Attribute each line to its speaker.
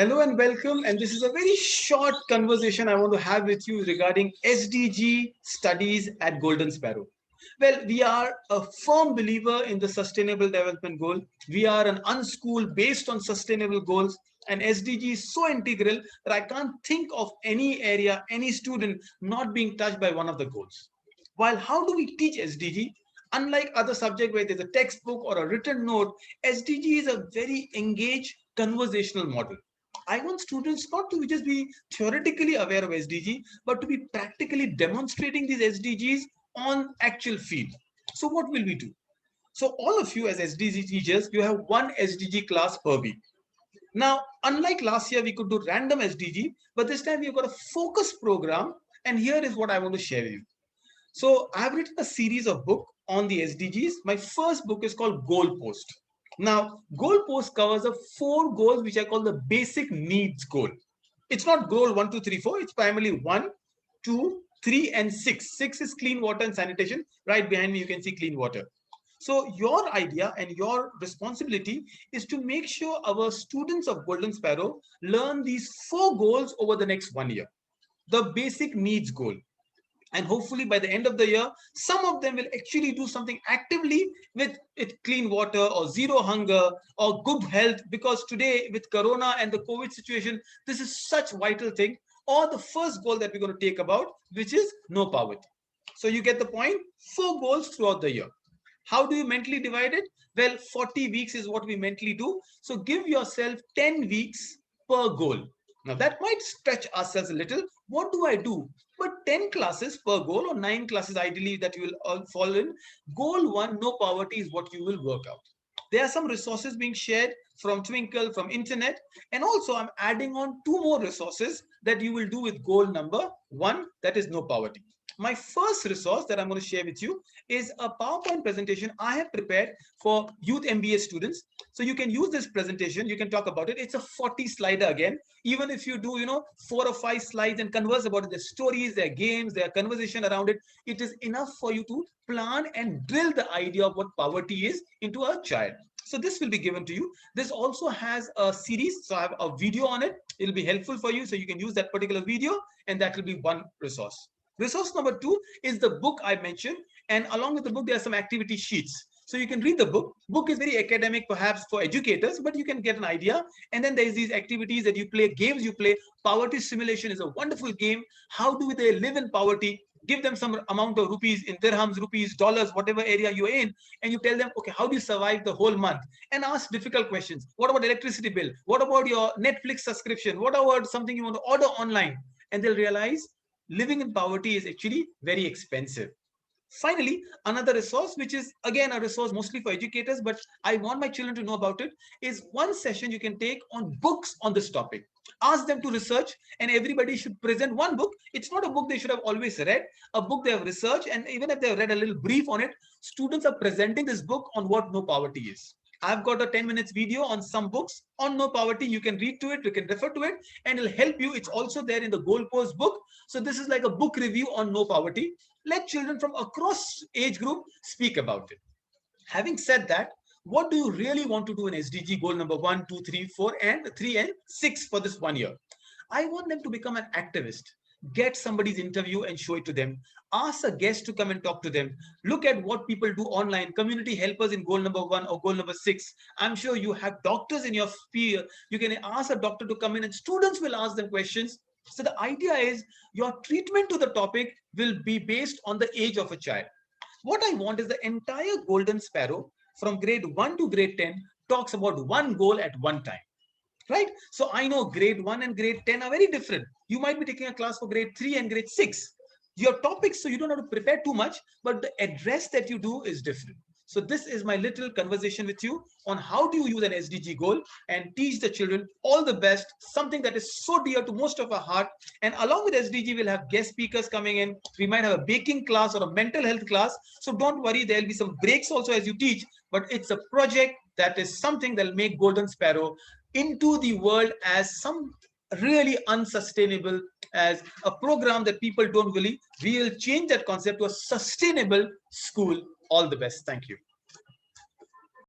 Speaker 1: Hello and welcome. And this is a very short conversation I want to have with you regarding SDG studies at Golden Sparrow. Well, we are a firm believer in the Sustainable Development Goal. We are an unschool based on sustainable goals. And SDG is so integral that I can't think of any area, any student not being touched by one of the goals. While how do we teach SDG? Unlike other subject where there's a textbook or a written note, SDG is a very engaged conversational model. I want students not to just be theoretically aware of SDG, but to be practically demonstrating these SDGs on actual field. So what will we do? So all of you as SDG teachers, you have one SDG class per week. Now, unlike last year, we could do random SDG, but this time we've got a focus program. And here is what I want to share with you. So I've written a series of books on the SDGs. My first book is called Goalpost. Now, Goalpost covers the 4 goals which I call the basic needs goal. It's not goal 1, 2, 3, 4. It's primarily 1, 2, 3, and 6. 6 is clean water and sanitation. Right behind me, you can see clean water. So your idea and your responsibility is to make sure our students of Golden Sparrow learn these 4 goals over the next 1 year. The basic needs goal. And hopefully by the end of the year, some of them will actually do something actively with clean water or zero hunger or good health, because today with Corona and the COVID situation, this is such vital thing. Or the first goal that we're going to take about, which is no poverty. So you get the point. 4 goals throughout the year. How do you mentally divide it? Well, 40 weeks is what we mentally do. So give yourself 10 weeks per goal. Now that might stretch ourselves a little. What do I do? But 10 classes per goal, or 9 classes ideally that you will all fall in. Goal 1, no poverty, is what you will work out. There are some resources being shared from Twinkle, from internet. And also I'm adding on 2 more resources that you will do with goal number 1, that is no poverty. My first resource that I'm going to share with you is a PowerPoint presentation I have prepared for youth MBA students. So you can use this presentation, you can talk about it. It's a 40 slider again. Even if you do, 4 or 5 slides and converse about it, their stories, their games, their conversation around it, it is enough for you to plan and drill the idea of what poverty is into a child. So this will be given to you. This also has a series. So I have a video on it. It'll be helpful for you. So you can use that particular video, and that will be one resource. Resource number 2 is the book I mentioned. And along with the book, there are some activity sheets. So you can read the book. Book is very academic, perhaps for educators, but you can get an idea. And then there's these activities that you play, games you play. Poverty simulation is a wonderful game. How do they live in poverty? Give them some amount of rupees in dirhams, rupees, dollars, whatever area you're in, and you tell them, okay, how do you survive the whole month? And ask difficult questions. What about electricity bill? What about your Netflix subscription? What about something you want to order online? And they'll realize living in poverty is actually very expensive. Finally, another resource, which is again a resource mostly for educators, but I want my children to know about it, is one session you can take on books on this topic. Ask them to research, and everybody should present one book. It's not a book they should have always read, a book they have researched, and even if they have read a little brief on it, students are presenting this book on what no poverty is. I've got a 10 minutes video on some books on no poverty. You can read to it, you can refer to it, and it'll help you. It's also there in the Goalpost book. So this is like a book review on no poverty. Let children from across age group speak about it. Having said that, what do you really want to do in SDG goal number 1, 2, 3, 4, and 3 and 6 for this 1 year? I want them to become an activist. Get somebody's interview and show it to them. Ask a guest to come and talk to them. Look at what people do online. Community helpers in goal number 1 or goal number 6. I'm sure you have doctors in your sphere. You can ask a doctor to come in and students will ask them questions. So the idea is your treatment to the topic will be based on the age of a child. What I want is the entire Golden Sparrow from grade 1 to grade 10 talks about one goal at one time. Right? So I know grade 1 and grade 10 are very different. You might be taking a class for grade 3 and grade 6. Your topics, so you don't have to prepare too much, but the address that you do is different. So this is my little conversation with you on how do you use an SDG goal and teach the children all the best, something that is so dear to most of our heart. And along with SDG, we'll have guest speakers coming in. We might have a baking class or a mental health class. So don't worry, there'll be some breaks also as you teach, but it's a project that is something that'll make Golden Sparrow into the world as some really unsustainable, as a program that people don't believe. We will change that concept to a sustainable school. All the best. Thank you.